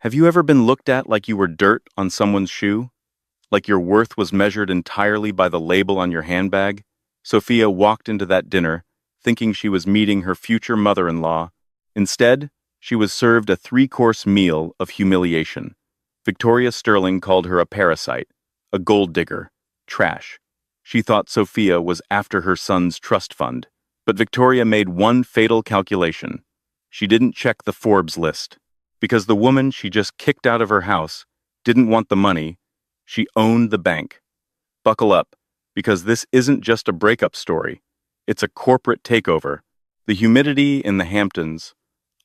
Have you ever been looked at like you were dirt on someone's shoe? Like your worth was measured entirely by the label on your handbag? Sophia walked into that dinner, thinking she was meeting her future mother-in-law. Instead, she was served a three-course meal of humiliation. Victoria Sterling called her a parasite, a gold digger, trash. She thought Sophia was after her son's trust fund. But Victoria made one fatal calculation. She didn't check the Forbes list. Because the woman she just kicked out of her house didn't want the money, she owned the bank. Buckle up, because this isn't just a breakup story. It's a corporate takeover. The humidity in the Hamptons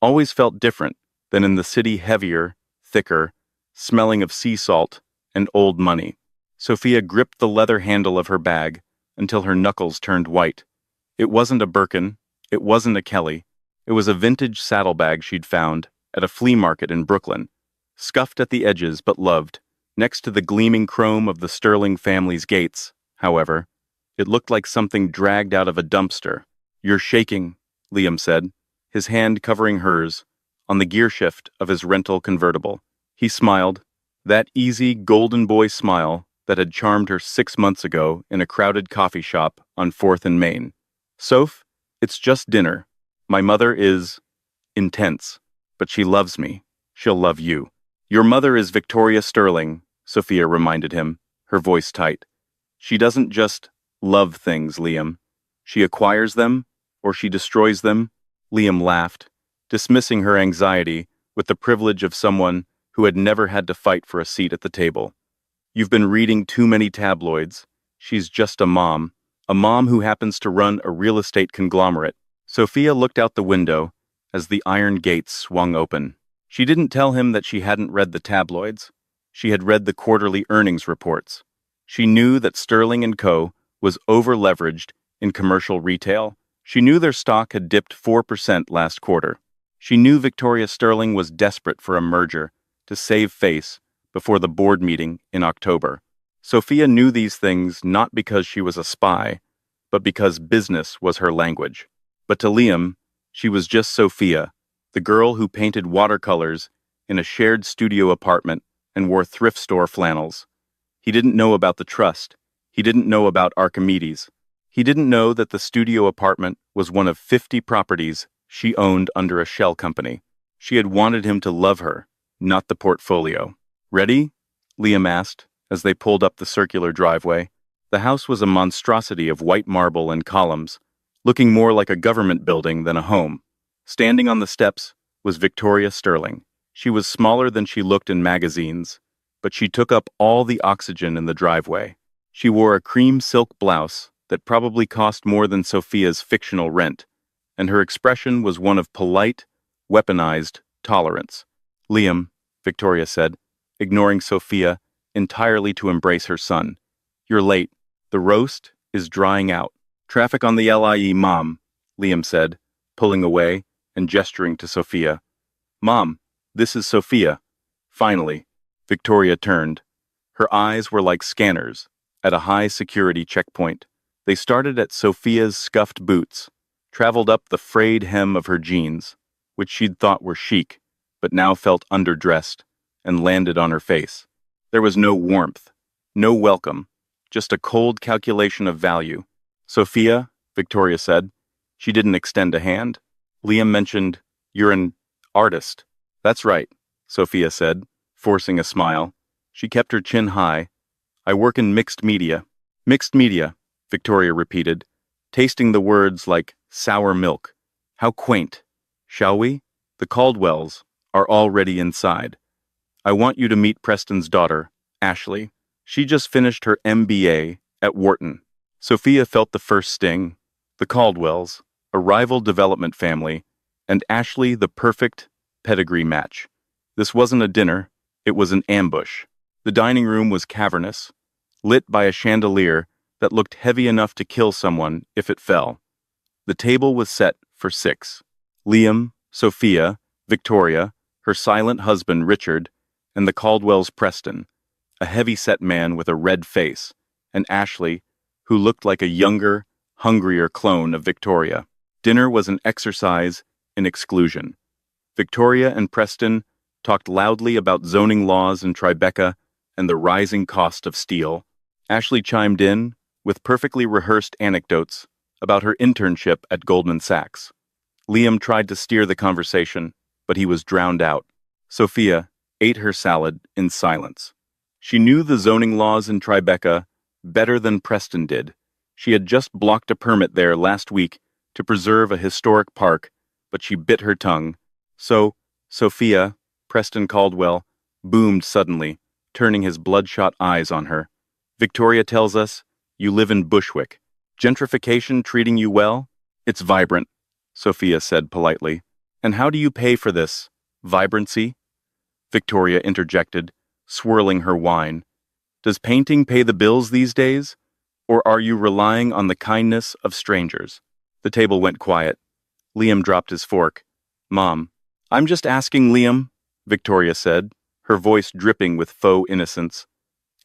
always felt different than in the city, heavier, thicker, smelling of sea salt and old money. Sophia gripped the leather handle of her bag until her knuckles turned white. It wasn't a Birkin, it wasn't a Kelly. It was a vintage saddlebag she'd found at a flea market in Brooklyn, scuffed at the edges but loved. Next to the gleaming chrome of the Sterling family's gates, however, it looked like something dragged out of a dumpster. "You're shaking," Liam said, his hand covering hers, on the gear shift of his rental convertible. He smiled, that easy golden boy smile that had charmed her 6 months ago in a crowded coffee shop on 4th and Main. "Soph, it's just dinner. My mother is intense, but she loves me. She'll love you." "Your mother is Victoria Sterling," Sophia reminded him, her voice tight. "She doesn't just love things, Liam. She acquires them, or she destroys them." Liam laughed, dismissing her anxiety with the privilege of someone who had never had to fight for a seat at the table. "You've been reading too many tabloids. She's just a mom who happens to run a real estate conglomerate." Sophia looked out the window as the iron gates swung open. She didn't tell him that she hadn't read the tabloids. She had read the quarterly earnings reports. She knew that Sterling & Co. was over-leveraged in commercial retail. She knew their stock had dipped 4% last quarter. She knew Victoria Sterling was desperate for a merger to save face before the board meeting in October. Sophia knew these things not because she was a spy, but because business was her language. But to Liam, she was just Sophia, the girl who painted watercolors in a shared studio apartment and wore thrift store flannels. He didn't know about the trust. He didn't know about Archimedes. He didn't know that the studio apartment was one of 50 properties she owned under a shell company. She had wanted him to love her, not the portfolio. "Ready?" Liam asked as they pulled up the circular driveway. The house was a monstrosity of white marble and columns, looking more like a government building than a home. Standing on the steps was Victoria Sterling. She was smaller than she looked in magazines, but she took up all the oxygen in the driveway. She wore a cream silk blouse that probably cost more than Sophia's fictional rent, and her expression was one of polite, weaponized tolerance. "Liam," Victoria said, ignoring Sophia entirely to embrace her son. "You're late. The roast is drying out." "Traffic on the LIE, Mom," Liam said, pulling away and gesturing to Sophia. "Mom, this is Sophia." Finally, Victoria turned. Her eyes were like scanners at a high-security checkpoint. They started at Sophia's scuffed boots, traveled up the frayed hem of her jeans, which she'd thought were chic, but now felt underdressed, and landed on her face. There was no warmth, no welcome, just a cold calculation of value. "Sophia," Victoria said. She didn't extend a hand. Liam mentioned, "You're an artist." "That's right," Sophia said, forcing a smile. She kept her chin high. "I work in mixed media." "Mixed media," Victoria repeated, tasting the words like sour milk. "How quaint. Shall we? The Caldwells are already inside. I want you to meet Preston's daughter, Ashley. She just finished her MBA at Wharton." Sophia felt the first sting. The Caldwells, a rival development family, and Ashley the perfect pedigree match. This wasn't a dinner, it was an ambush. The dining room was cavernous, lit by a chandelier that looked heavy enough to kill someone if it fell. The table was set for 6. Liam, Sophia, Victoria, her silent husband Richard, and the Caldwells Preston, a heavy-set man with a red face, and Ashley, who looked like a younger, hungrier clone of Victoria. Dinner was an exercise in exclusion. Victoria and Preston talked loudly about zoning laws in Tribeca and the rising cost of steel. Ashley chimed in with perfectly rehearsed anecdotes about her internship at Goldman Sachs. Liam tried to steer the conversation, but he was drowned out. Sophia ate her salad in silence. She knew the zoning laws in Tribeca better than Preston did. She had just blocked a permit there last week to preserve a historic park, but she bit her tongue. So, Sophia, Preston Caldwell, boomed suddenly, turning his bloodshot eyes on her. Victoria tells us, you live in Bushwick. Gentrification treating you well? It's vibrant, Sophia said politely. And how do you pay for this? Vibrancy? Victoria interjected, swirling her wine. Does painting pay the bills these days? Or are you relying on the kindness of strangers? The table went quiet. Liam dropped his fork. Mom, I'm just asking, Liam, Victoria said, her voice dripping with faux innocence.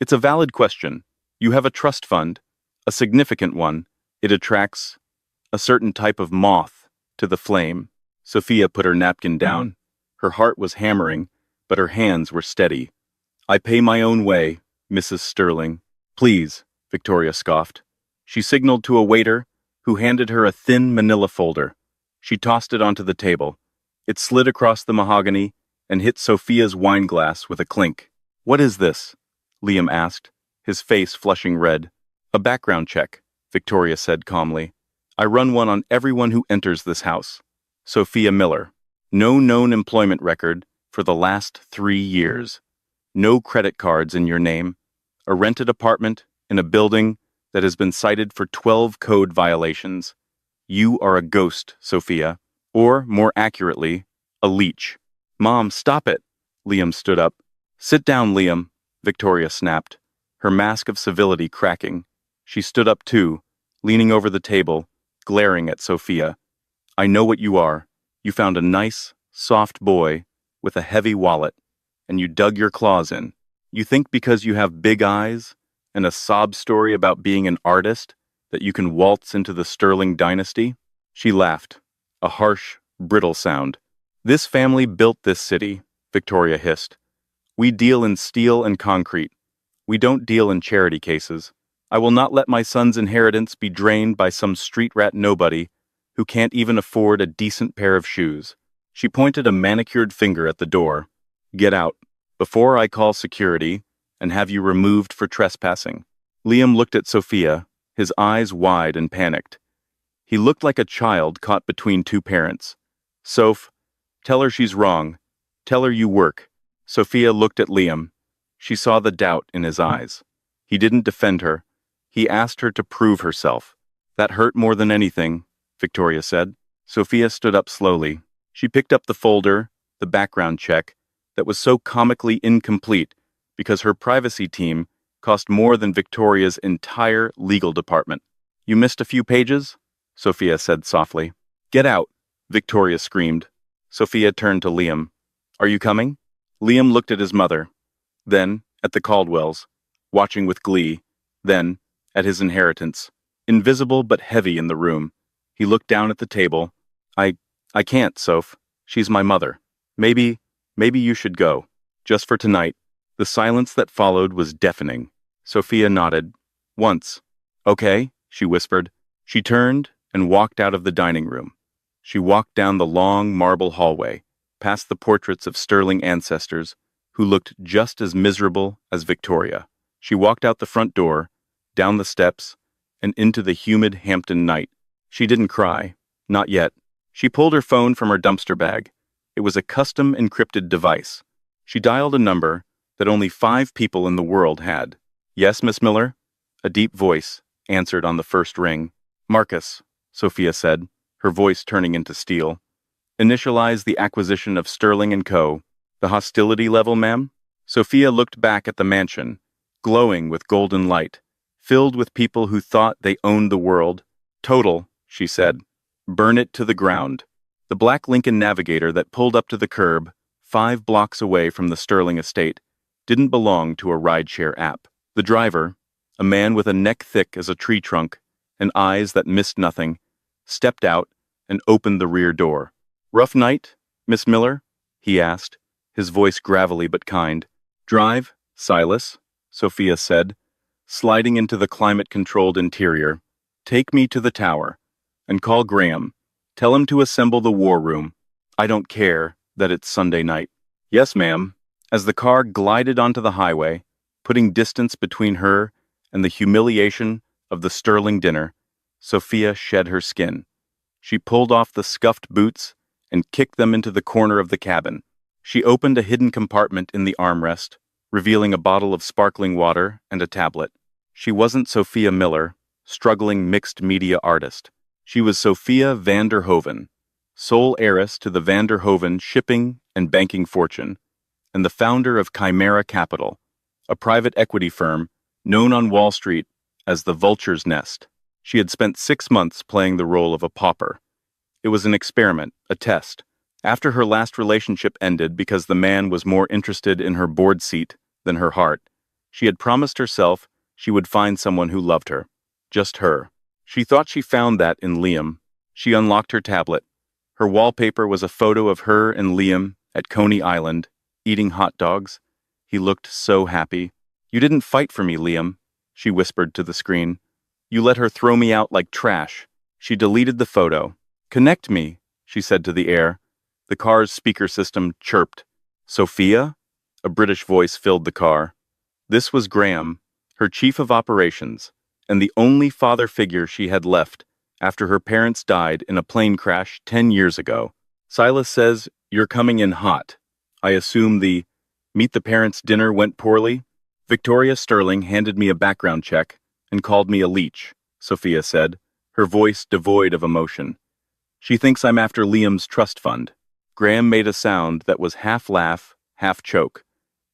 It's a valid question. You have a trust fund, a significant one. It attracts a certain type of moth to the flame. Sophia put her napkin down. Her heart was hammering, but her hands were steady. I pay my own way, Mrs. Sterling. Please, Victoria scoffed. She signaled to a waiter, who handed her a thin manila folder. She tossed it onto the table. It slid across the mahogany and hit Sophia's wineglass with a clink. What is this? Liam asked, his face flushing red. A background check, Victoria said calmly. I run one on everyone who enters this house. Sophia Miller. No known employment record for the last 3 years. No credit cards in your name. A rented apartment in a building that has been cited for 12 code violations. You are a ghost, Sophia. Or, more accurately, a leech. Mom, stop it. Liam stood up. Sit down, Liam, Victoria snapped, her mask of civility cracking. She stood up too, leaning over the table, glaring at Sophia. I know what you are. You found a nice, soft boy with a heavy wallet, and you dug your claws in. You think because you have big eyes and a sob story about being an artist that you can waltz into the Sterling dynasty? She laughed, a harsh, brittle sound. This family built this city, Victoria hissed. We deal in steel and concrete. We don't deal in charity cases. I will not let my son's inheritance be drained by some street rat nobody who can't even afford a decent pair of shoes. She pointed a manicured finger at the door. Get out, before I call security and have you removed for trespassing. Liam looked at Sophia, his eyes wide and panicked. He looked like a child caught between two parents. Soph, tell her she's wrong. Tell her you work. Sophia looked at Liam. She saw the doubt in his eyes. He didn't defend her. He asked her to prove herself. That hurt more than anything, Victoria said. Sophia stood up slowly. She picked up the folder, the background check, that was so comically incomplete because her privacy team cost more than Victoria's entire legal department. You missed a few pages? Sophia said softly. Get out, Victoria screamed. Sophia turned to Liam. Are you coming? Liam looked at his mother, then at the Caldwells, watching with glee, then at his inheritance, invisible but heavy in the room. He looked down at the table. I can't, Soph. She's my mother. Maybe you should go. Just for tonight. The silence that followed was deafening. Sophia nodded. Once. Okay, she whispered. She turned and walked out of the dining room. She walked down the long marble hallway, past the portraits of Sterling ancestors, who looked just as miserable as Victoria. She walked out the front door, down the steps, and into the humid Hampton night. She didn't cry. Not yet. She pulled her phone from her dumpster bag. It was a custom encrypted device. She dialed a number that only 5 people in the world had. Yes, Miss Miller? A deep voice answered on the first ring. Marcus, Sophia said, her voice turning into steel. Initialize the acquisition of Sterling & Co. The hostility level, ma'am? Sophia looked back at the mansion, glowing with golden light, filled with people who thought they owned the world. Total, she said. Burn it to the ground. The black Lincoln Navigator that pulled up to the curb, 5 blocks away from the Sterling estate, didn't belong to a rideshare app. The driver, a man with a neck thick as a tree trunk and eyes that missed nothing, stepped out and opened the rear door. Rough night, Miss Miller? He asked, his voice gravelly but kind. Drive, Silas, Sophia said, sliding into the climate-controlled interior. Take me to the tower. And call Graham. Tell him to assemble the war room. I don't care that it's Sunday night. Yes, ma'am. As the car glided onto the highway, putting distance between her and the humiliation of the Sterling dinner, Sophia shed her skin. She pulled off the scuffed boots and kicked them into the corner of the cabin. She opened a hidden compartment in the armrest, revealing a bottle of sparkling water and a tablet. She wasn't Sophia Miller, struggling mixed media artist. She was Sophia van der Hoven, sole heiress to the van der Hoven shipping and banking fortune, and the founder of Chimera Capital, a private equity firm known on Wall Street as the Vulture's Nest. She had spent 6 months playing the role of a pauper. It was an experiment, a test. After her last relationship ended because the man was more interested in her board seat than her heart, she had promised herself she would find someone who loved her. Just her. She thought she found that in Liam. She unlocked her tablet. Her wallpaper was a photo of her and Liam at Coney Island, eating hot dogs. He looked so happy. You didn't fight for me, Liam, she whispered to the screen. You let her throw me out like trash. She deleted the photo. Connect me, she said to the air. The car's speaker system chirped. Sophia? A British voice filled the car. This was Graham, her chief of operations, and the only father figure she had left after her parents died in a plane crash 10 years ago. Silas says, you're coming in hot. I assume the meet the parents dinner went poorly? Victoria Sterling handed me a background check and called me a leech, Sophia said, her voice devoid of emotion. She thinks I'm after Liam's trust fund. Graham made a sound that was half laugh, half choke.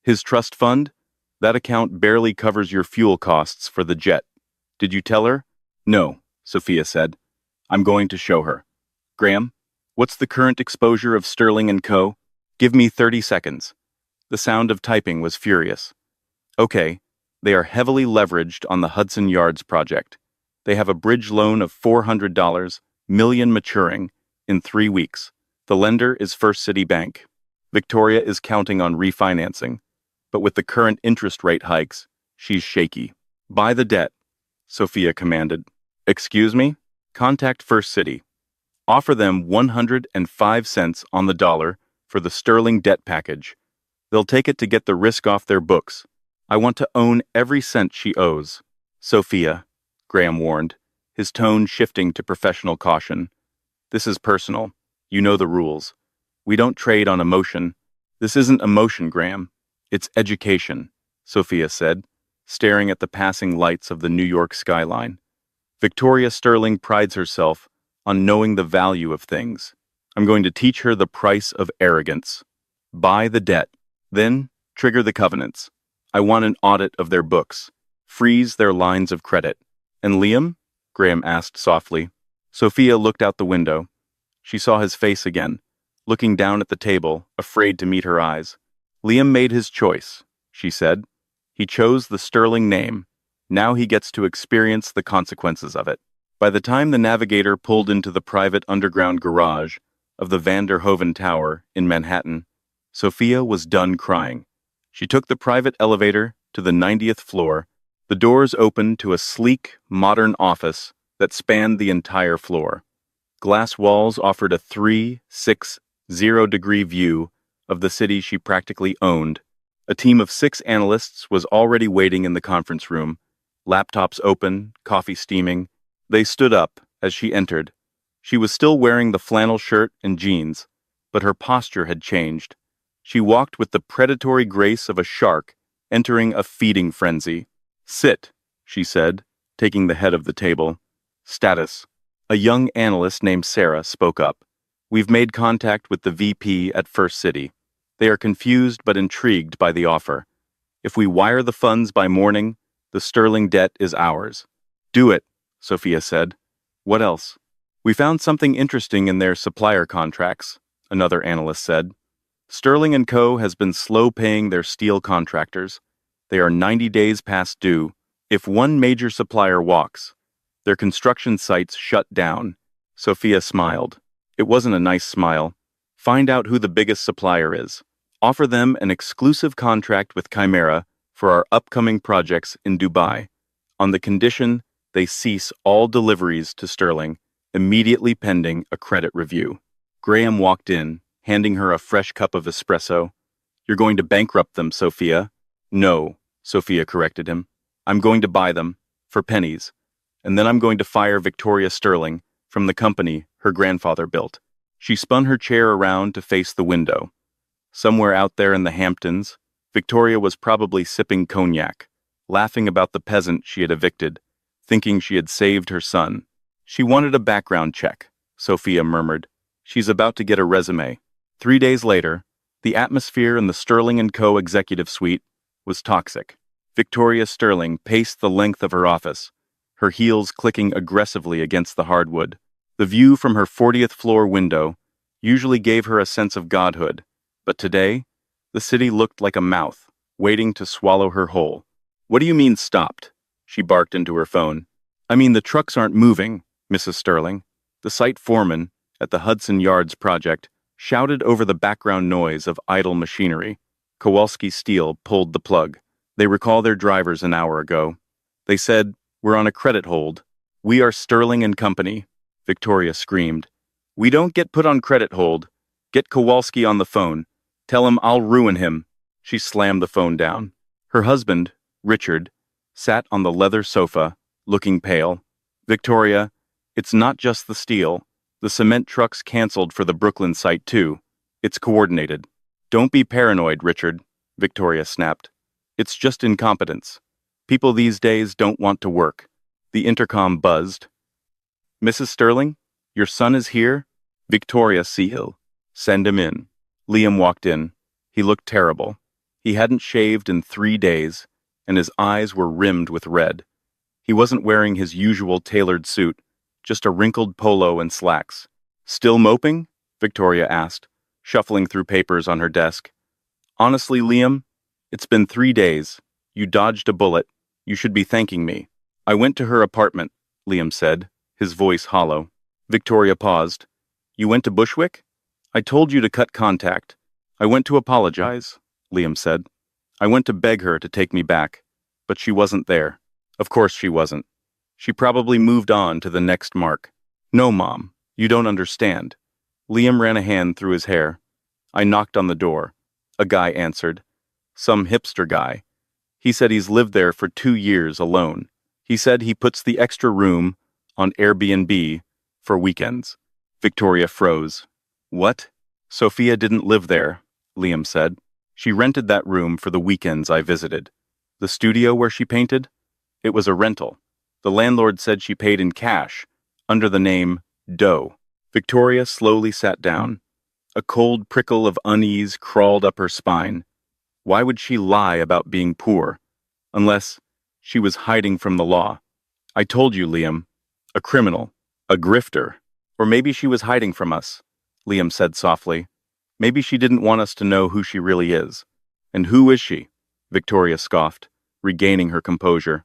His trust fund? That account barely covers your fuel costs for the jet. Did you tell her? No, Sophia said. I'm going to show her. Graham, what's the current exposure of Sterling & Co.? Give me 30 seconds. The sound of typing was furious. Okay, they are heavily leveraged on the Hudson Yards project. They have a bridge loan of $400 million maturing in 3 weeks. The lender is First City Bank. Victoria is counting on refinancing, but with the current interest rate hikes, she's shaky. Buy the debt, Sophia commanded. Excuse me? Contact First City. Offer them 105 cents on the dollar for the Sterling debt package. They'll take it to get the risk off their books. I want to own every cent she owes. Sophia, Graham warned, his tone shifting to professional caution. This is personal. You know the rules. We don't trade on emotion. This isn't emotion, Graham. It's education, Sophia said, staring at the passing lights of the New York skyline. Victoria Sterling prides herself on knowing the value of things. I'm going to teach her the price of arrogance. Buy the debt. Then, trigger the covenants. I want an audit of their books. Freeze their lines of credit. And Liam? Graham asked softly. Sophia looked out the window. She saw his face again, looking down at the table, afraid to meet her eyes. Liam made his choice, she said. He chose the Sterling name. Now he gets to experience the consequences of it. By the time the navigator pulled into the private underground garage of the Van der Hoven Tower in Manhattan, Sophia was done crying. She took the private elevator to the 90th floor. The doors opened to a sleek, modern office that spanned the entire floor. Glass walls offered a 360-degree view of the city she practically owned. A team of 6 analysts was already waiting in the conference room, laptops open, coffee steaming. They stood up as she entered. She was still wearing the flannel shirt and jeans, but her posture had changed. She walked with the predatory grace of a shark entering a feeding frenzy. Sit, she said, taking the head of the table. Status. A young analyst named Sarah spoke up. We've made contact with the VP at First City. They are confused but intrigued by the offer. If we wire the funds by morning, the Sterling debt is ours. Do it, Sophia said. What else? We found something interesting in their supplier contracts, another analyst said. Sterling & Co. has been slow paying their steel contractors. They are 90 days past due. If one major supplier walks, their construction sites shut down. Sophia smiled. It wasn't a nice smile. Find out who the biggest supplier is. Offer them an exclusive contract with Chimera for our upcoming projects in Dubai, on the condition they cease all deliveries to Sterling, immediately pending a credit review. Graham walked in, handing her a fresh cup of espresso. You're going to bankrupt them, Sophia. No, Sophia corrected him. I'm going to buy them, for pennies, and then I'm going to fire Victoria Sterling from the company her grandfather built. She spun her chair around to face the window. Somewhere out there in the Hamptons, Victoria was probably sipping cognac, laughing about the peasant she had evicted, thinking she had saved her son. She wanted a background check, Sophia murmured. She's about to get a resume. 3 days later, the atmosphere in the Sterling & Co. executive suite was toxic. Victoria Sterling paced the length of her office, her heels clicking aggressively against the hardwood. The view from her 40th floor window usually gave her a sense of godhood, but today, the city looked like a mouth, waiting to swallow her whole. What do you mean stopped? She barked into her phone. I mean the trucks aren't moving, Mrs. Sterling. The site foreman at the Hudson Yards project shouted over the background noise of idle machinery. Kowalski Steel pulled the plug. They recall their drivers an hour ago. They said, we're on a credit hold. We are Sterling & Company. Victoria screamed. We don't get put on credit hold. Get Kowalski on the phone. Tell him I'll ruin him. She slammed the phone down. Her husband, Richard, sat on the leather sofa, looking pale. Victoria, it's not just the steel. The cement trucks canceled for the Brooklyn site too. It's coordinated. Don't be paranoid, Richard, Victoria snapped. It's just incompetence. People these days don't want to work. The intercom buzzed. Mrs. Sterling, your son is here? Victoria Seahill. Send him in. Liam walked in. He looked terrible. He hadn't shaved in 3 days, and his eyes were rimmed with red. He wasn't wearing his usual tailored suit, just a wrinkled polo and slacks. Still moping? Victoria asked, shuffling through papers on her desk. Honestly, Liam, it's been 3 days. You dodged a bullet. You should be thanking me. I went to her apartment, Liam said, his voice hollow. Victoria paused. You went to Bushwick? I told you to cut contact. I went to apologize, Liam said. I went to beg her to take me back, but she wasn't there. Of course she wasn't. She probably moved on to the next mark. No, Mom, you don't understand. Liam ran a hand through his hair. I knocked on the door. A guy answered. Some hipster guy. He said he's lived there for 2 years alone. He said he puts the extra room on Airbnb for weekends. Victoria froze. What? Sophia didn't live there, Liam said. She rented that room for the weekends I visited. The studio where she painted? It was a rental. The landlord said she paid in cash, under the name Doe. Victoria slowly sat down. A cold prickle of unease crawled up her spine. Why would she lie about being poor? Unless she was hiding from the law. I told you, Liam. A criminal. A grifter. Or maybe she was hiding from us, Liam said softly. Maybe she didn't want us to know who she really is. And who is she? Victoria scoffed, regaining her composure.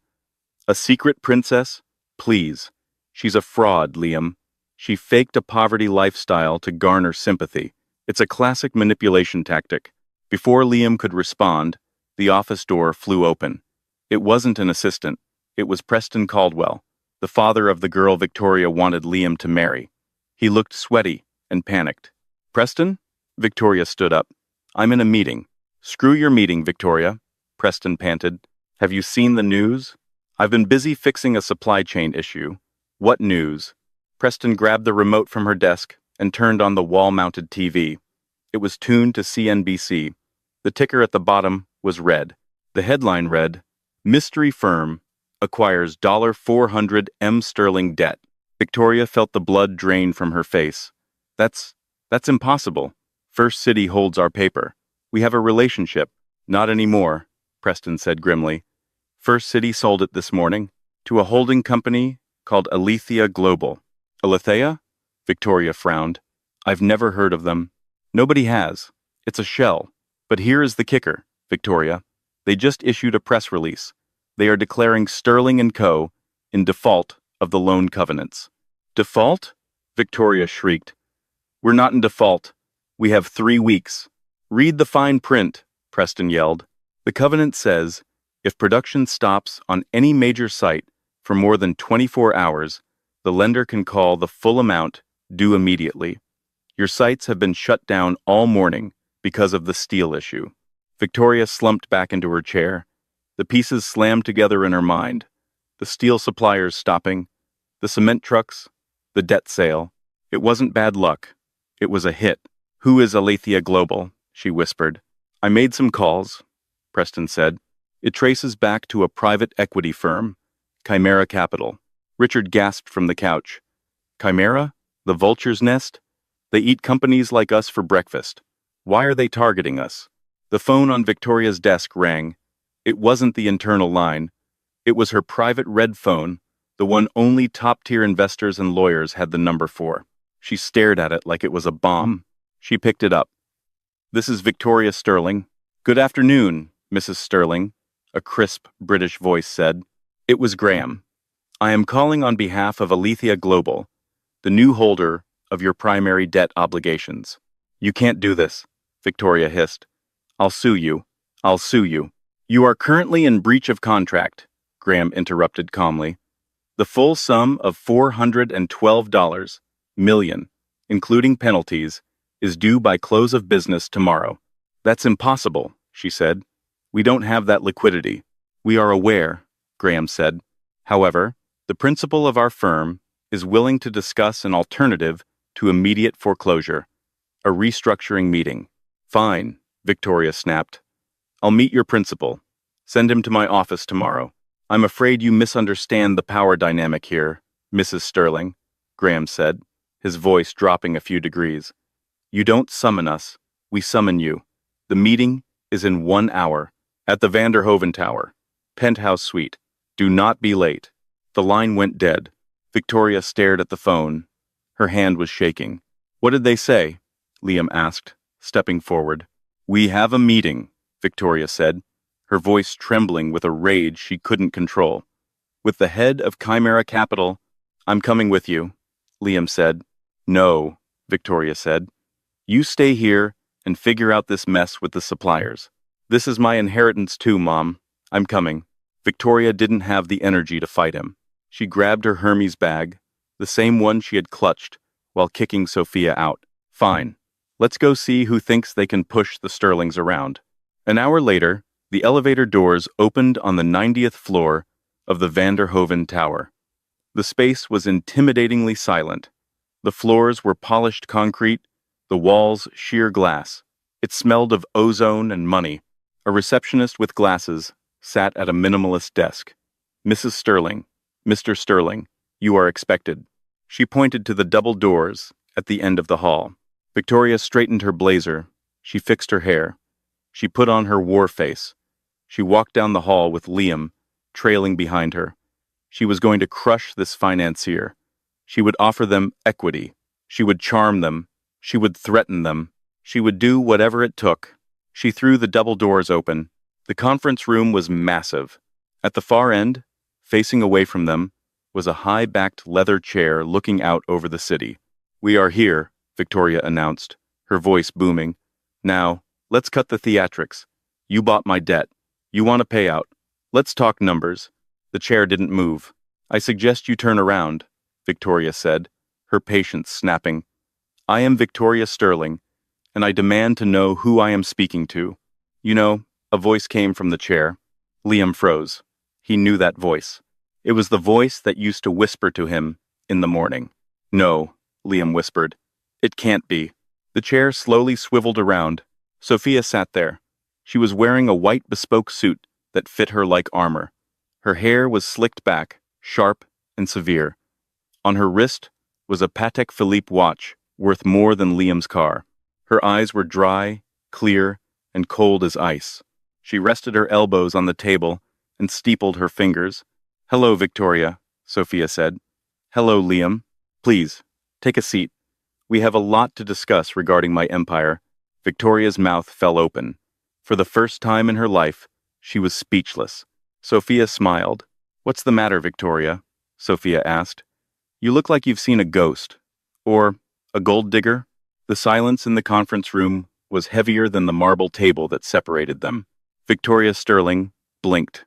A secret princess? Please. She's a fraud, Liam. She faked a poverty lifestyle to garner sympathy. It's a classic manipulation tactic. Before Liam could respond, the office door flew open. It wasn't an assistant. It was Preston Caldwell, the father of the girl Victoria wanted Liam to marry. He looked sweaty and panicked. Preston? Victoria stood up. I'm in a meeting. Screw your meeting, Victoria, Preston panted. Have you seen the news? I've been busy fixing a supply chain issue. What news? Preston grabbed the remote from her desk and turned on the wall-mounted TV. It was tuned to CNBC. The ticker at the bottom was red. The headline read, Mystery Firm Acquires $400 M sterling debt. Victoria felt the blood drain from her face. That's impossible. First City holds our paper. We have a relationship. Not anymore, Preston said grimly. First City sold it this morning to a holding company called Alethea Global. Alethea? Victoria frowned. I've never heard of them. Nobody has. It's a shell. But here is the kicker, Victoria. They just issued a press release. They are declaring Sterling & Co. in default of the loan covenants. Default? Victoria shrieked. We're not in default. We have 3 weeks. Read the fine print, Preston yelled. The covenant says, if production stops on any major site for more than 24 hours, the lender can call the full amount due immediately. Your sites have been shut down all morning because of the steel issue. Victoria slumped back into her chair. The pieces slammed together in her mind. The steel suppliers stopping, the cement trucks, the debt sale. It wasn't bad luck. It was a hit. Who is Alethea Global? She whispered. I made some calls, Preston said. It traces back to a private equity firm, Chimera Capital. Richard gasped from the couch. Chimera? The vulture's nest? They eat companies like us for breakfast. Why are they targeting us? The phone on Victoria's desk rang. It wasn't the internal line. It was her private red phone, the one only top-tier investors and lawyers had the number for. She stared at it like it was a bomb. She picked it up. This is Victoria Sterling. Good afternoon, Mrs. Sterling, a crisp British voice said. It was Graham. I am calling on behalf of Alethea Global, the new holder of your primary debt obligations. You can't do this, Victoria hissed. I'll sue you. I'll sue you. You are currently in breach of contract, Graham interrupted calmly. The full sum of $412 million, including penalties, is due by close of business tomorrow. That's impossible, she said. We don't have that liquidity. We are aware, Graham said. However, the principal of our firm is willing to discuss an alternative to immediate foreclosure, a restructuring meeting. Fine, Victoria snapped. I'll meet your principal. Send him to my office tomorrow. I'm afraid you misunderstand the power dynamic here, Mrs. Sterling, Graham said, his voice dropping a few degrees. You don't summon us, we summon you. The meeting is in 1 hour, at the Vanderhoven Tower, penthouse suite. Do not be late. The line went dead. Victoria stared at the phone. Her hand was shaking. What did they say? Liam asked, stepping forward. We have a meeting, Victoria said, her voice trembling with a rage she couldn't control. With the head of Chimera Capital. I'm coming with you, Liam said. No, Victoria said. You stay here and figure out this mess with the suppliers. This is my inheritance too, Mom. I'm coming. Victoria didn't have the energy to fight him. She grabbed her Hermes bag, the same one she had clutched while kicking Sophia out. Fine. Let's go see who thinks they can push the Sterlings around. An hour later, the elevator doors opened on the 90th floor of the Vanderhoven Tower. The space was intimidatingly silent. The floors were polished concrete, the walls sheer glass. It smelled of ozone and money. A receptionist with glasses sat at a minimalist desk. Mrs. Sterling, Mr. Sterling, you are expected. She pointed to the double doors at the end of the hall. Victoria straightened her blazer. She fixed her hair. She put on her war face. She walked down the hall with Liam trailing behind her. She was going to crush this financier. She would offer them equity. She would charm them. She would threaten them. She would do whatever it took. She threw the double doors open. The conference room was massive. At the far end, facing away from them, was a high-backed leather chair looking out over the city. We are here, Victoria announced, her voice booming. Now, let's cut the theatrics. You bought my debt. You want a payout. Let's talk numbers. The chair didn't move. I suggest you turn around, Victoria said, her patience snapping. I am Victoria Sterling, and I demand to know who I am speaking to. You know, a voice came from the chair. Liam froze. He knew that voice. It was the voice that used to whisper to him in the morning. No, Liam whispered. It can't be. The chair slowly swiveled around. Sophia sat there. She was wearing a white bespoke suit that fit her like armor. Her hair was slicked back, sharp and severe. On her wrist was a Patek Philippe watch, worth more than Liam's car. Her eyes were dry, clear, and cold as ice. She rested her elbows on the table and steepled her fingers. Hello, Victoria, Sophia said. Hello, Liam. Please, take a seat. We have a lot to discuss regarding my empire. Victoria's mouth fell open. For the first time in her life, she was speechless. Sophia smiled. What's the matter, Victoria? Sophia asked. You look like you've seen a ghost. Or a gold digger? The silence in the conference room was heavier than the marble table that separated them. Victoria Sterling blinked.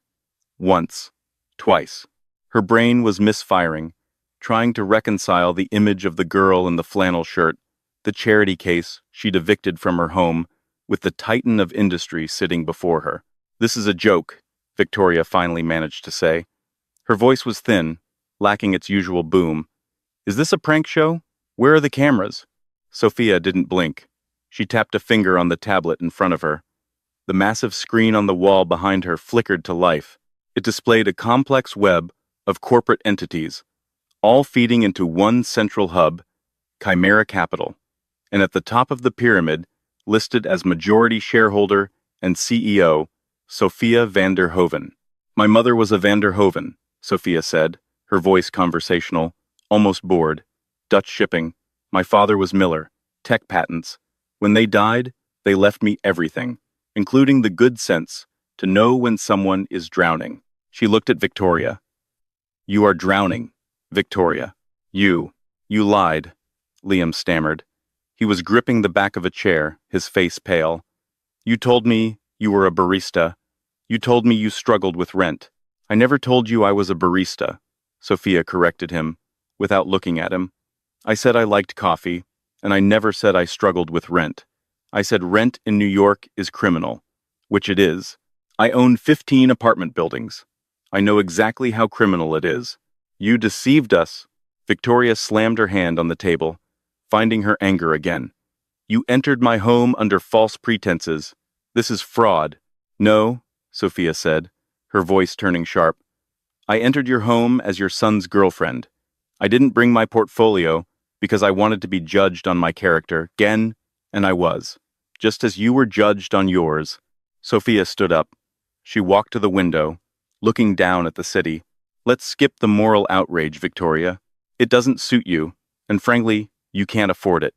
Once. Twice. Her brain was misfiring, trying to reconcile the image of the girl in the flannel shirt, the charity case she'd evicted from her home, with the titan of industry sitting before her. "This is a joke," Victoria finally managed to say. Her voice was thin, lacking its usual boom. "Is this a prank show? Where are the cameras?" Sophia didn't blink. She tapped a finger on the tablet in front of her. The massive screen on the wall behind her flickered to life. It displayed a complex web of corporate entities, all feeding into one central hub, Chimera Capital, and at the top of the pyramid, listed as majority shareholder and CEO, Sophia van der Hoven. "My mother was a van der Hoven," Sophia said, her voice conversational, almost bored. "Dutch shipping. My father was Miller. Tech patents. When they died, they left me everything, including the good sense to know when someone is drowning." She looked at Victoria. "You are drowning, Victoria. You lied," Liam stammered. He was gripping the back of a chair, his face pale. "You told me you were a barista. You told me you struggled with rent." "I never told you I was a barista," Sophia corrected him, without looking at him. "I said I liked coffee, and I never said I struggled with rent. I said rent in New York is criminal, which it is. I own 15 apartment buildings. I know exactly how criminal it is. You deceived us." Victoria slammed her hand on the table, finding her anger again. "You entered my home under false pretenses. This is fraud." "No," Sophia said, her voice turning sharp. "I entered your home as your son's girlfriend. I didn't bring my portfolio because I wanted to be judged on my character, again, and I was. Just as you were judged on yours." Sophia stood up. She walked to the window, looking down at the city. "Let's skip the moral outrage, Victoria. It doesn't suit you, and frankly, you can't afford it.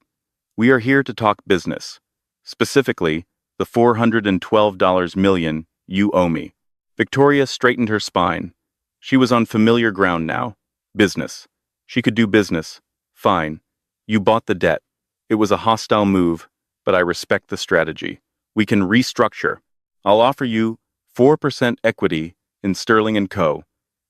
We are here to talk business. Specifically, the $412 million you owe me." Victoria straightened her spine. She was on familiar ground now. Business. She could do business. "Fine. You bought the debt. It was a hostile move, but I respect the strategy. We can restructure. I'll offer you 4% equity in Sterling & Co.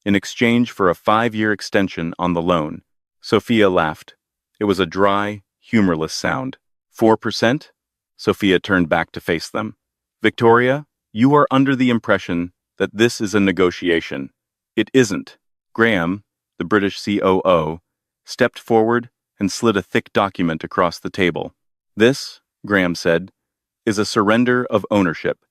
in exchange for a 5-year extension on the loan." Sophia laughed. It was a dry, humorless sound. 4%? Sophia turned back to face them. "Victoria, you are under the impression that this is a negotiation. It isn't." Graham, the British COO, stepped forward and slid a thick document across the table. "This," Graham said, "is a surrender of ownership.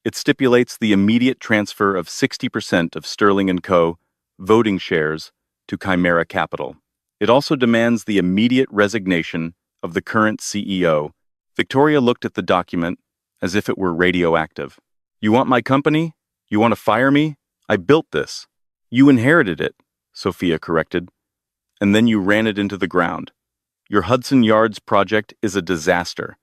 It stipulates the immediate transfer of 60% of Sterling & Co. voting shares to Chimera Capital. It also demands the immediate resignation of the current CEO." Victoria looked at the document as if it were radioactive. "You want my company? You want to fire me? I built this." "You inherited it," Sophia corrected. "And then you ran it into the ground. Your Hudson Yards project is a disaster.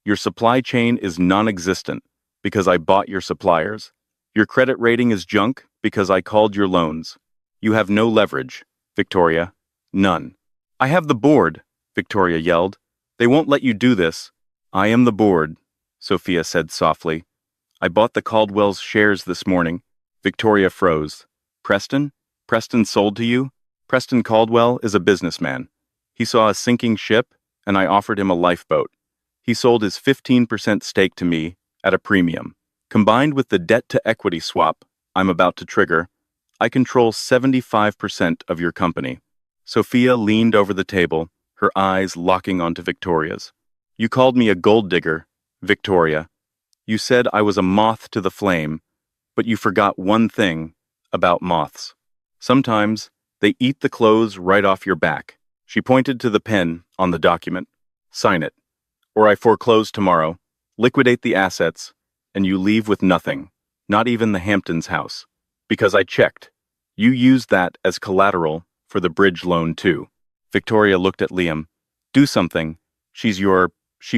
Your supply chain is non-existent because I bought your suppliers. Your credit rating is junk because I called your loans. You have no leverage, Victoria. None." "I have the board," Victoria yelled. "They won't let you do this." "I am the board," Sophia said softly. "I bought the Caldwell's shares this morning." Victoria froze. "Preston? Preston sold to you?" "Preston Caldwell is a businessman. He saw a sinking ship, and I offered him a lifeboat. He sold his 15% stake to me at a premium. Combined with the debt-to-equity swap I'm about to trigger, I control 75% of your company." Sophia leaned over the table, her eyes locking onto Victoria's. "You called me a gold digger, Victoria. You said I was a moth to the flame, but you forgot one thing about moths. Sometimes they eat the clothes right off your back." She pointed to the pen on the document. "Sign it, or I foreclose tomorrow, liquidate the assets, and you leave with nothing, not even the Hamptons house. Because I checked. You used that as collateral for the bridge loan too." Victoria looked at Liam. "Do something. She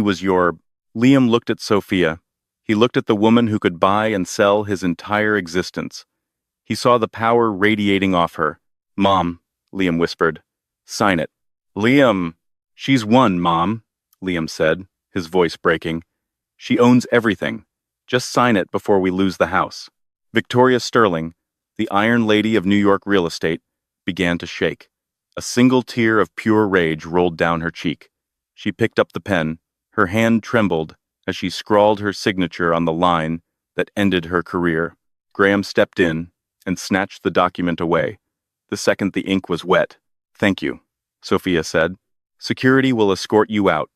was your..." Liam looked at Sophia. He looked at the woman who could buy and sell his entire existence. He saw the power radiating off her. "Mom," Liam whispered. "Sign it." "Liam!" "She's won, Mom," Liam said, his voice breaking. She owns everything. Just sign it before we lose the house. Victoria Sterling, the Iron Lady of New York real estate, began to shake. A single tear of pure rage rolled down her cheek. She picked up the pen. Her hand trembled as she scrawled her signature on the line that ended her career. Graham stepped in and snatched the document away. The second the ink was wet. "Thank you," Sophia said. "Security will escort you out.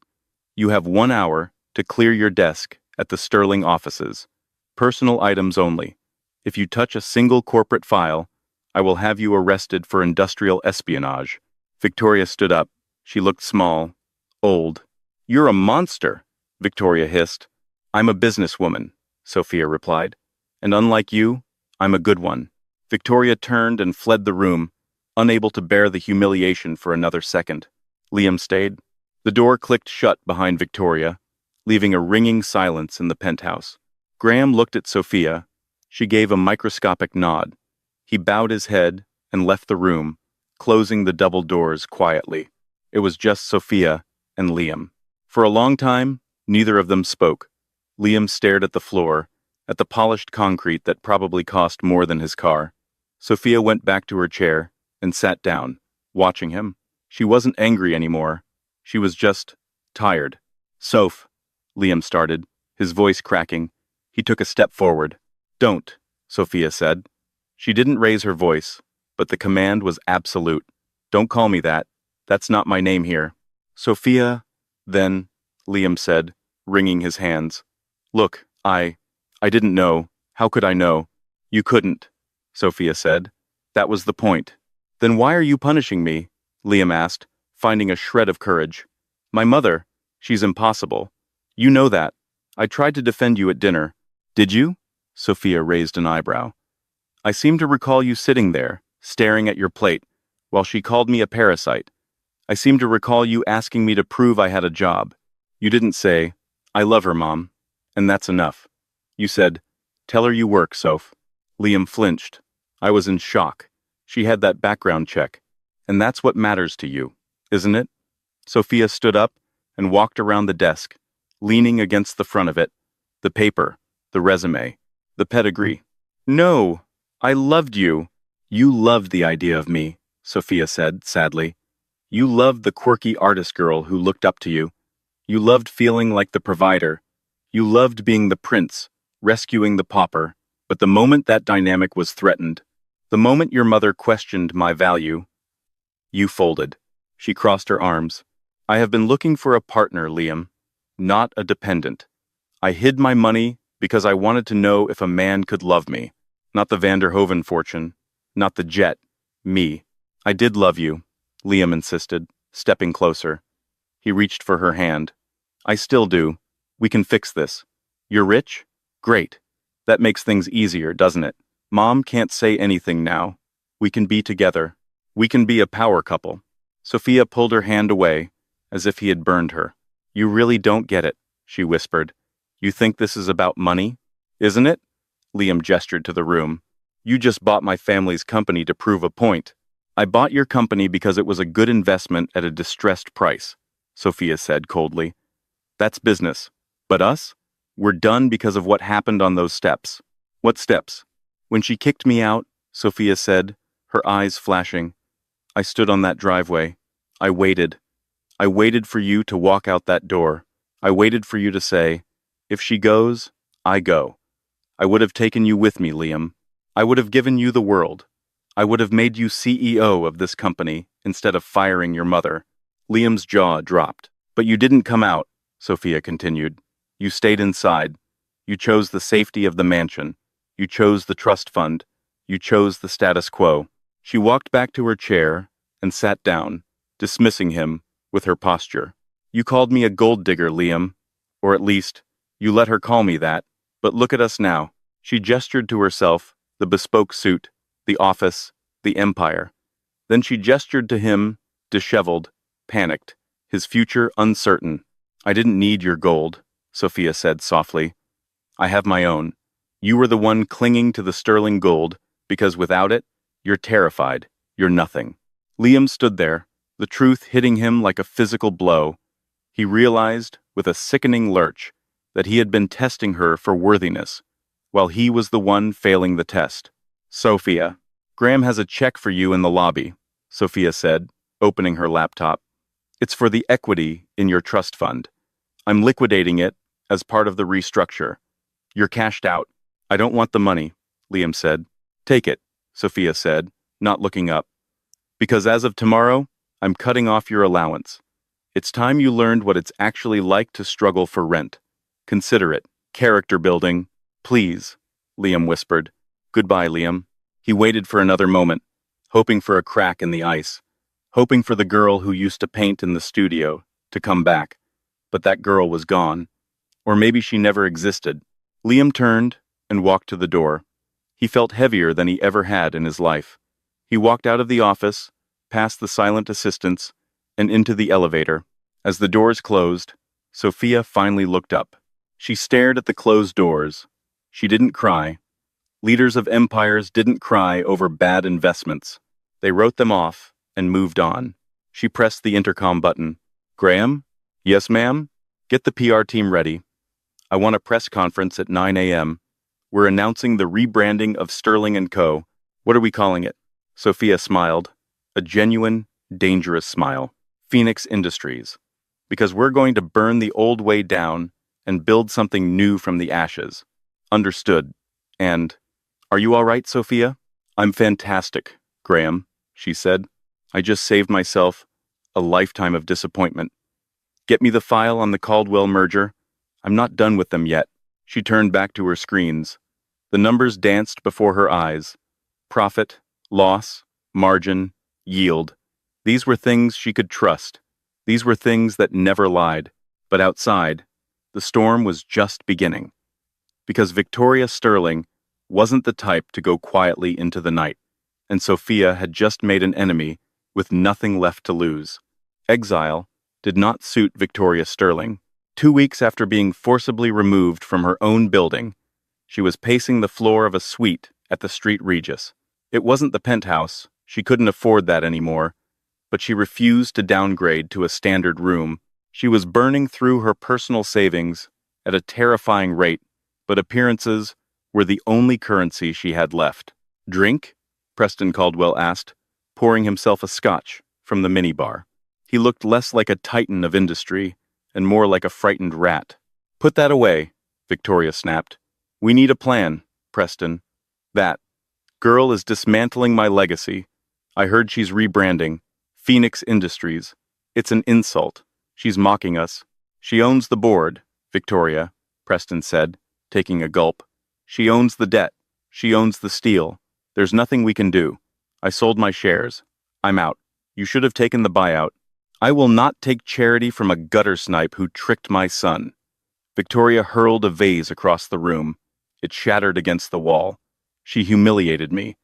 You have 1 hour to clear your desk at the Sterling offices. Personal items only. If you touch a single corporate file, I will have you arrested for industrial espionage." Victoria stood up. She looked small, old. "You're a monster," Victoria hissed. "I'm a businesswoman," Sophia replied. "And unlike you, I'm a good one." Victoria turned and fled the room, unable to bear the humiliation for another second. Liam stayed. The door clicked shut behind Victoria, leaving a ringing silence in the penthouse. Graham looked at Sophia. She gave a microscopic nod. He bowed his head and left the room, closing the double doors quietly. It was just Sophia and Liam. For a long time, neither of them spoke. Liam stared at the floor, at the polished concrete that probably cost more than his car. Sophia went back to her chair and sat down, watching him. She wasn't angry anymore. She was just tired. "Soph," Liam started, his voice cracking. He took a step forward. "Don't," Sophia said. She didn't raise her voice, but the command was absolute. "Don't call me that. That's not my name here." "Sophia," then, Liam said, wringing his hands. "Look, I didn't know. How could I know?" "You couldn't," Sophia said. "That was the point." "Then why are you punishing me?" Liam asked, finding a shred of courage. "My mother, she's impossible. You know that. I tried to defend you at dinner." "Did you?" Sophia raised an eyebrow. "I seem to recall you sitting there, staring at your plate, while she called me a parasite. I seem to recall you asking me to prove I had a job. You didn't say, 'I love her, Mom,' and that's enough. You said, 'Tell her you work, Soph.'" Liam flinched. "I was in shock. She had that background check. And that's what matters to you, isn't it?" Sophia stood up and walked around the desk, leaning against the front of it. The paper, the resume, the pedigree. "No, I loved you." "You loved the idea of me," Sophia said, sadly. "You loved the quirky artist girl who looked up to you. You loved feeling like the provider. You loved being the prince, rescuing the pauper. But the moment that dynamic was threatened, the moment your mother questioned my value, you folded." She crossed her arms. "I have been looking for a partner, Liam, not a dependent. I hid my money because I wanted to know if a man could love me. Not the Vanderhoven fortune, not the jet, me. I did love you," Liam insisted, stepping closer. He reached for her hand. "I still do. We can fix this. You're rich? Great. That makes things easier, doesn't it? Mom can't say anything now. We can be together. We can be a power couple." Sophia pulled her hand away, as if he had burned her. "You really don't get it," she whispered. "You think this is about money? Isn't it?" Liam gestured to the room. "You just bought my family's company to prove a point." "I bought your company because it was a good investment at a distressed price," Sophia said coldly. "That's business. But us? We're done because of what happened on those steps." "What steps?" "When she kicked me out," Sophia said, her eyes flashing. "I stood on that driveway. I waited. I waited for you to walk out that door. I waited for you to say, 'If she goes, I go.' I would have taken you with me, Liam. I would have given you the world. I would have made you CEO of this company instead of firing your mother." Liam's jaw dropped. "But you didn't come out," Sophia continued. "You stayed inside. You chose the safety of the mansion. You chose the trust fund. You chose the status quo." She walked back to her chair and sat down, dismissing him with her posture. "You called me a gold digger, Liam. Or at least, you let her call me that. But look at us now." She gestured to herself, the bespoke suit, the office, the empire. Then she gestured to him, disheveled, panicked, his future uncertain. "I didn't need your gold," Sophia said softly. "I have my own. You were the one clinging to the sterling gold, because without it, you're terrified, you're nothing." Liam stood there, the truth hitting him like a physical blow. He realized, with a sickening lurch, that he had been testing her for worthiness, while he was the one failing the test. Sophia, Graham has a check for you in the lobby, Sophia said, opening her laptop. It's for the equity in your trust fund. I'm liquidating it as part of the restructure. You're cashed out. I don't want the money, Liam said. Take it, Sophia said, not looking up. Because as of tomorrow, I'm cutting off your allowance. It's time you learned what it's actually like to struggle for rent. Consider it. Character building. Please, Liam whispered. Goodbye, Liam. He waited for another moment, hoping for a crack in the ice, hoping for the girl who used to paint in the studio to come back. But that girl was gone. Or maybe she never existed. Liam turned and walked to the door. He felt heavier than he ever had in his life. He walked out of the office, past the silent assistants, and into the elevator. As the doors closed, Sophia finally looked up. She stared at the closed doors. She didn't cry. Leaders of empires didn't cry over bad investments. They wrote them off and moved on. She pressed the intercom button. Graham? Yes, ma'am? Get the PR team ready. I want a press conference at 9 a.m. We're announcing the rebranding of Sterling & Co. What are we calling it? Sophia smiled. A genuine, dangerous smile. Phoenix Industries. Because we're going to burn the old way down and build something new from the ashes. Understood. And, are you all right, Sophia? I'm fantastic, Graham, she said. I just saved myself a lifetime of disappointment. Get me the file on the Caldwell merger. I'm not done with them yet. She turned back to her screens. The numbers danced before her eyes. Profit, loss, margin, yield. These were things she could trust. These were things that never lied. But outside, the storm was just beginning. Because Victoria Sterling wasn't the type to go quietly into the night, and Sophia had just made an enemy with nothing left to lose. Exile did not suit Victoria Sterling. 2 weeks after being forcibly removed from her own building, she was pacing the floor of a suite at the Street Regis. It wasn't the penthouse, she couldn't afford that anymore, but she refused to downgrade to a standard room. She was burning through her personal savings at a terrifying rate, but appearances were the only currency she had left. Drink? Preston Caldwell asked, pouring himself a scotch from the minibar. He looked less like a titan of industry and more like a frightened rat. Put that away, Victoria snapped. We need a plan, Preston. That girl is dismantling my legacy. I heard she's rebranding. Phoenix Industries. It's an insult. She's mocking us. She owns the board, Victoria, Preston said, taking a gulp. She owns the debt. She owns the steel. There's nothing we can do. I sold my shares. I'm out. You should have taken the buyout. I will not take charity from a gutter snipe who tricked my son. Victoria hurled a vase across the room. It shattered against the wall. She humiliated me.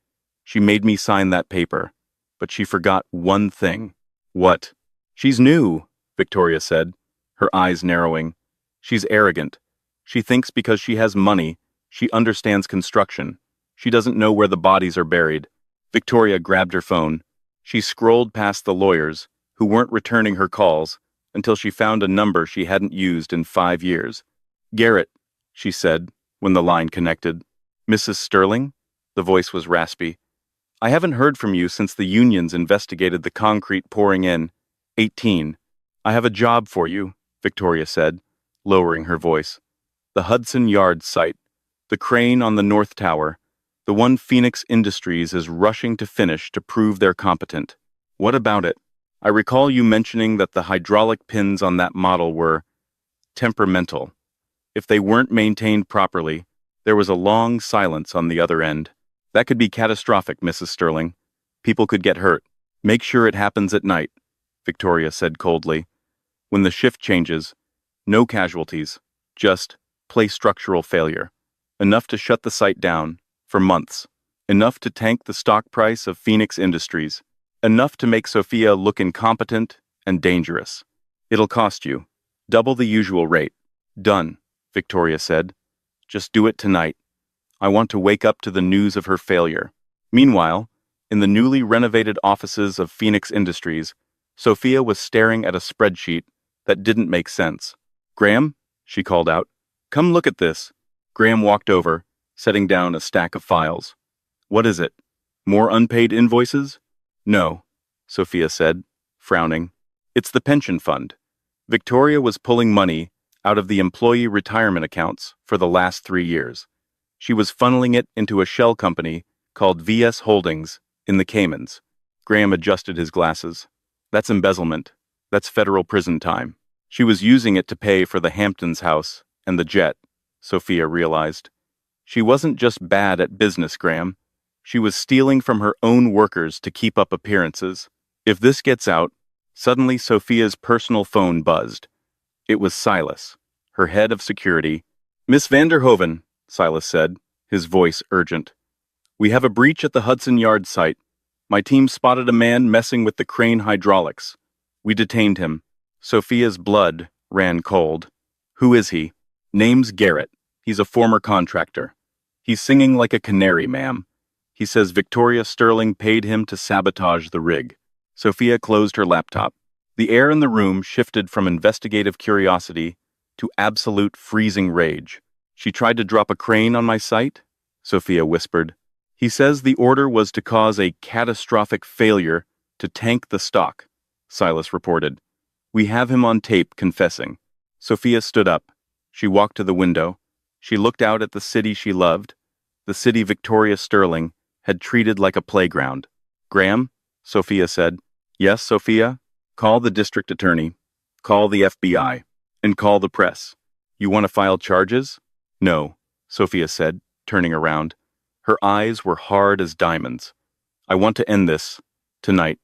She made me sign that paper. But she forgot one thing. What? She's new, Victoria said, her eyes narrowing. She's arrogant. She thinks because she has money, she understands construction. She doesn't know where the bodies are buried. Victoria grabbed her phone. She scrolled past the lawyers, who weren't returning her calls, until she found a number she hadn't used in 5 years. Garrett, she said, when the line connected. Mrs. Sterling? The voice was raspy. I haven't heard from you since the unions investigated the concrete pouring in. 18. I have a job for you, Victoria said, lowering her voice. The Hudson Yards site. The crane on the North Tower. The one Phoenix Industries is rushing to finish to prove they're competent. What about it? I recall you mentioning that the hydraulic pins on that model were temperamental. If they weren't maintained properly, there was a long silence on the other end. That could be catastrophic, Mrs. Sterling. People could get hurt. Make sure it happens at night, Victoria said coldly. When the shift changes, no casualties, just play structural failure. Enough to shut the site down, for months. Enough to tank the stock price of Phoenix Industries. Enough to make Sophia look incompetent and dangerous. It'll cost you. Double the usual rate. Done, Victoria said. Just do it tonight. I want to wake up to the news of her failure. Meanwhile, in the newly renovated offices of Phoenix Industries, Sophia was staring at a spreadsheet that didn't make sense. Graham? She called out. Come look at this. Graham walked over, setting down a stack of files. What is it? More unpaid invoices? No, Sophia said, frowning. It's the pension fund. Victoria was pulling money out of the employee retirement accounts for the last 3 years. She was funneling it into a shell company called VS Holdings in the Caymans. Graham adjusted his glasses. That's embezzlement. That's federal prison time. She was using it to pay for the Hamptons house and the jet, Sophia realized. She wasn't just bad at business, Graham. She was stealing from her own workers to keep up appearances. If this gets out, suddenly Sophia's personal phone buzzed. It was Silas, her head of security. Miss Vanderhoven, Silas said, his voice urgent. We have a breach at the Hudson Yards site. My team spotted a man messing with the crane hydraulics. We detained him. Sophia's blood ran cold. Who is he? Name's Garrett. He's a former contractor. He's singing like a canary, ma'am. He says Victoria Sterling paid him to sabotage the rig. Sophia closed her laptop. The air in the room shifted from investigative curiosity to absolute freezing rage. She tried to drop a crane on my site? Sophia whispered. He says the order was to cause a catastrophic failure to tank the stock, Silas reported. We have him on tape confessing. Sophia stood up. She walked to the window. She looked out at the city she loved, the city Victoria Sterling had treated like a playground. Graham, Sophia said. Yes, Sophia? Call the district attorney. Call the FBI. And call the press. You want to file charges? No, Sophia said, turning around. Her eyes were hard as diamonds. I want to end this. Tonight.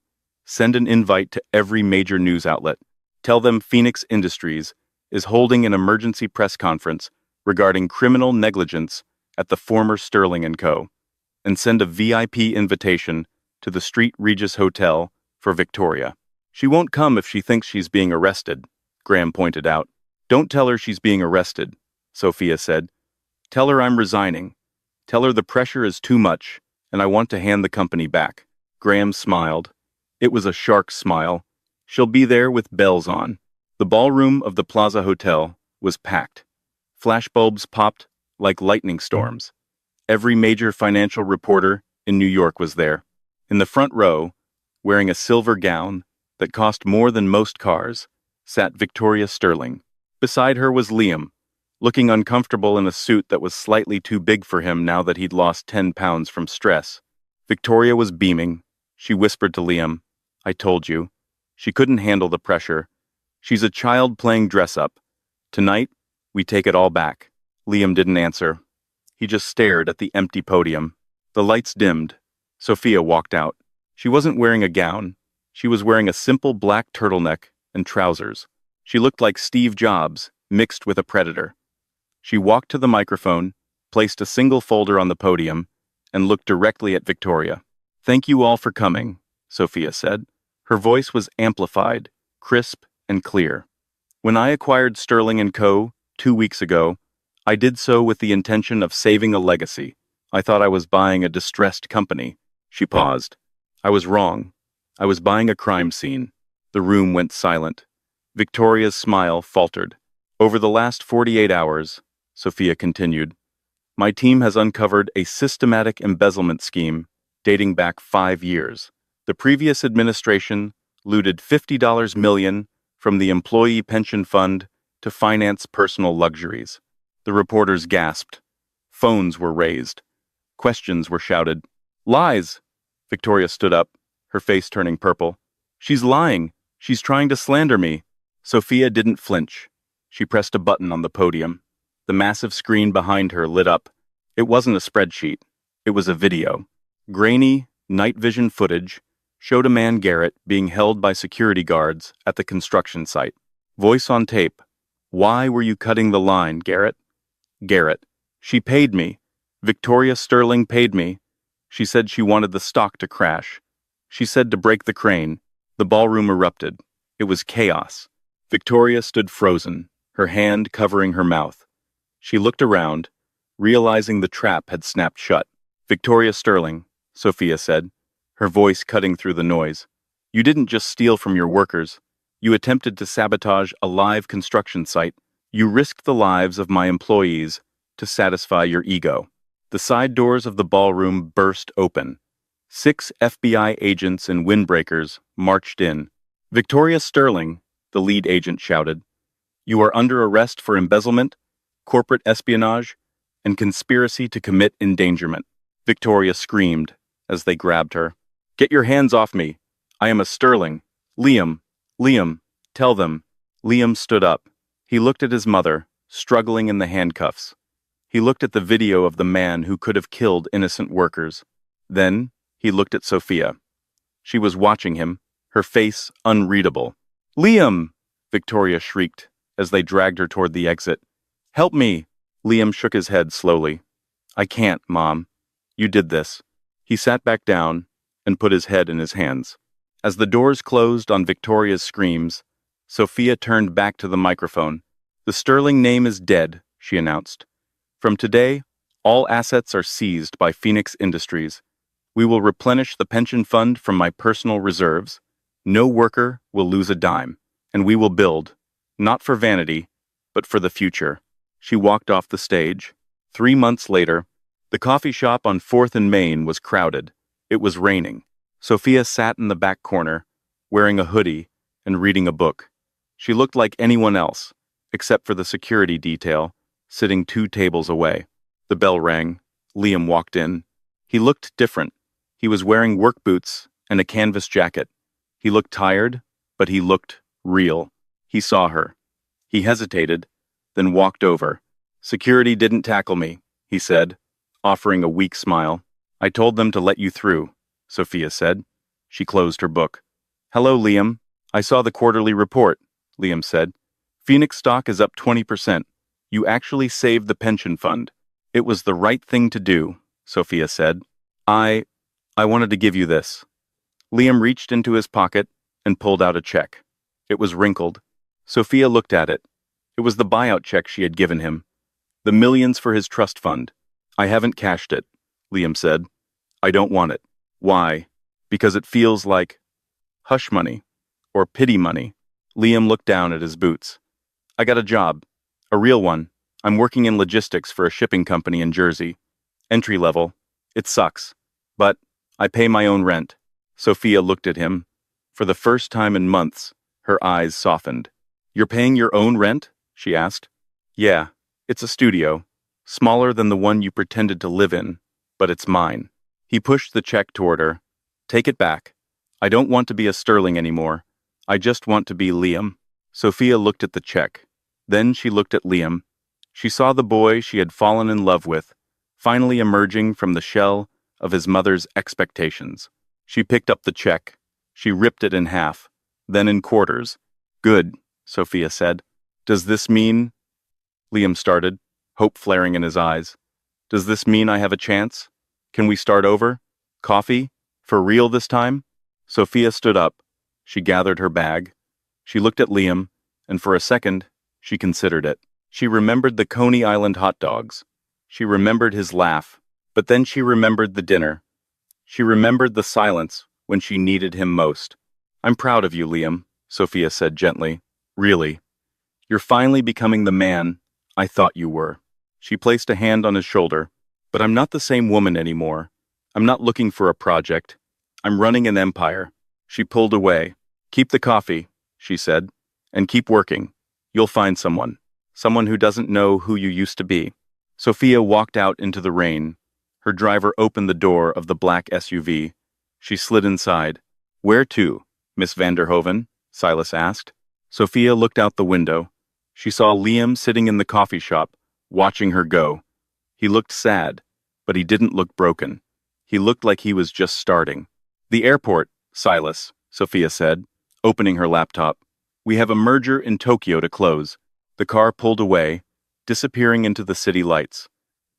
Send an invite to every major news outlet. Tell them Phoenix Industries is holding an emergency press conference regarding criminal negligence at the former Sterling & Co. And send a VIP invitation to the Street Regis Hotel for Victoria. She won't come if she thinks she's being arrested, Graham pointed out. Don't tell her she's being arrested, Sophia said. Tell her I'm resigning. Tell her the pressure is too much, and I want to hand the company back. Graham smiled. It was a shark's smile. She'll be there with bells on. The ballroom of the Plaza Hotel was packed. Flashbulbs popped like lightning storms. Every major financial reporter in New York was there. In the front row, wearing a silver gown that cost more than most cars, sat Victoria Sterling. Beside her was Liam, looking uncomfortable in a suit that was slightly too big for him now that he'd lost 10 pounds from stress. Victoria was beaming. She whispered to Liam, I told you. She couldn't handle the pressure. She's a child playing dress-up. Tonight, we take it all back. Liam didn't answer. He just stared at the empty podium. The lights dimmed. Sophia walked out. She wasn't wearing a gown. She was wearing a simple black turtleneck and trousers. She looked like Steve Jobs, mixed with a predator. She walked to the microphone, placed a single folder on the podium, and looked directly at Victoria. Thank you all for coming, Sophia said. Her voice was amplified, crisp, and clear. When I acquired Sterling & Co. 2 weeks ago, I did so with the intention of saving a legacy. I thought I was buying a distressed company. She paused. I was wrong. I was buying a crime scene. The room went silent. Victoria's smile faltered. Over the last 48 hours, Sophia continued, my team has uncovered a systematic embezzlement scheme dating back 5 years. The previous administration looted $50 million from the employee pension fund to finance personal luxuries. The reporters gasped. Phones were raised. Questions were shouted. Lies! Victoria stood up, her face turning purple. She's lying. She's trying to slander me. Sophia didn't flinch. She pressed a button on the podium. The massive screen behind her lit up. It wasn't a spreadsheet. It was a video. Grainy, night vision footage showed a man, Garrett, being held by security guards at the construction site. Voice on tape. Why were you cutting the line, Garrett? Garrett. She paid me. Victoria Sterling paid me. She said she wanted the stock to crash. She said to break the crane. The ballroom erupted. It was chaos. Victoria stood frozen, her hand covering her mouth. She looked around, realizing the trap had snapped shut. Victoria Sterling, Sophia said, her voice cutting through the noise. You didn't just steal from your workers. You attempted to sabotage a live construction site. You risked the lives of my employees to satisfy your ego. The side doors of the ballroom burst open. 6 FBI agents in windbreakers marched in. Victoria Sterling, the lead agent shouted, "You are under arrest for embezzlement, corporate espionage, and conspiracy to commit endangerment." Victoria screamed as they grabbed her. "Get your hands off me. I am a Sterling. Liam, tell them." Liam stood up. He looked at his mother, struggling in the handcuffs. He looked at the video of the man who could have killed innocent workers. Then, he looked at Sophia. She was watching him, her face unreadable. "Liam!" Victoria shrieked as they dragged her toward the exit. "Help me!" Liam shook his head slowly. "I can't, Mom. You did this." He sat back down and put his head in his hands. As the doors closed on Victoria's screams, Sophia turned back to the microphone. "The Sterling name is dead," she announced. "From today, all assets are seized by Phoenix Industries. We will replenish the pension fund from my personal reserves. No worker will lose a dime, and we will build, not for vanity, but for the future." She walked off the stage. 3 months later, the coffee shop on 4th and Main was crowded. It was raining. Sophia sat in the back corner, wearing a hoodie and reading a book. She looked like anyone else, except for the security detail, sitting 2 tables away. The bell rang. Liam walked in. He looked different. He was wearing work boots and a canvas jacket. He looked tired, but he looked real. He saw her. He hesitated, then walked over. "Security didn't tackle me," he said, offering a weak smile. "I told them to let you through," Sophia said. She closed her book. "Hello, Liam. I saw the quarterly report," Liam said. "Phoenix stock is up 20%. You actually saved the pension fund." "It was the right thing to do," Sophia said. I wanted to give you this." Liam reached into his pocket and pulled out a check. It was wrinkled. Sophia looked at it. It was the buyout check she had given him. The millions for his trust fund. "I haven't cashed it," Liam said. "I don't want it." "Why?" "Because it feels like hush money or pity money." Liam looked down at his boots. "I got a job. A real one. I'm working in logistics for a shipping company in Jersey. Entry level. It sucks. But I pay my own rent." Sophia looked at him. For the first time in months, her eyes softened. "You're paying your own rent?" she asked. "Yeah, it's a studio. Smaller than the one you pretended to live in, but it's mine." He pushed the check toward her. "Take it back. I don't want to be a Sterling anymore. I just want to be Liam." Sophia looked at the check. Then she looked at Liam. She saw the boy she had fallen in love with, finally emerging from the shell of his mother's expectations. She picked up the check. She ripped it in half, then in quarters. "Good," Sophia said. "Does this mean—" Liam started, hope flaring in his eyes. "Does this mean I have a chance? Can we start over? Coffee? For real this time?" Sophia stood up. She gathered her bag. She looked at Liam, and for a second, she considered it. She remembered the Coney Island hot dogs. She remembered his laugh. But then she remembered the dinner. She remembered the silence when she needed him most. "I'm proud of you, Liam," Sophia said gently. "Really. You're finally becoming the man I thought you were." She placed a hand on his shoulder. "But I'm not the same woman anymore. I'm not looking for a project. I'm running an empire." She pulled away. "Keep the coffee," she said, "and keep working. You'll find someone. Someone who doesn't know who you used to be." Sophia walked out into the rain. Her driver opened the door of the black SUV. She slid inside. "Where to, Miss Vanderhoven?" Silas asked. Sophia looked out the window. She saw Liam sitting in the coffee shop, watching her go. He looked sad, but he didn't look broken. He looked like he was just starting. "The airport, Silas," Sophia said, opening her laptop. "We have a merger in Tokyo to close." The car pulled away, disappearing into the city lights.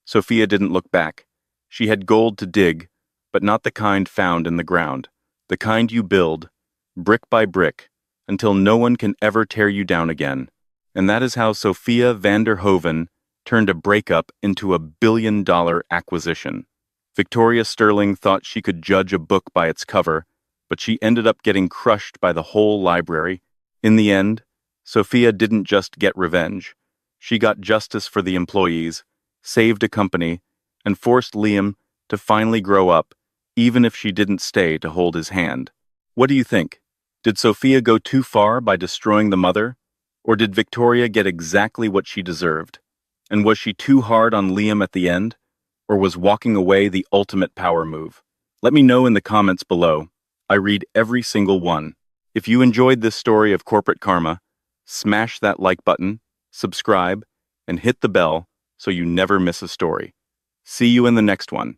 Sophia didn't look back. She had gold to dig, but not the kind found in the ground. The kind you build, brick by brick, until no one can ever tear you down again. And that is how Sophia Vanderhoven turned a breakup into a billion-dollar acquisition. Victoria Sterling thought she could judge a book by its cover, but she ended up getting crushed by the whole library. In the end, Sophia didn't just get revenge. She got justice for the employees, saved a company, and forced Liam to finally grow up, even if she didn't stay to hold his hand. What do you think? Did Sophia go too far by destroying the mother? Or did Victoria get exactly what she deserved? And was she too hard on Liam at the end? Or was walking away the ultimate power move? Let me know in the comments below. I read every single one. If you enjoyed this story of corporate karma, smash that like button, subscribe, and hit the bell so you never miss a story. See you in the next one.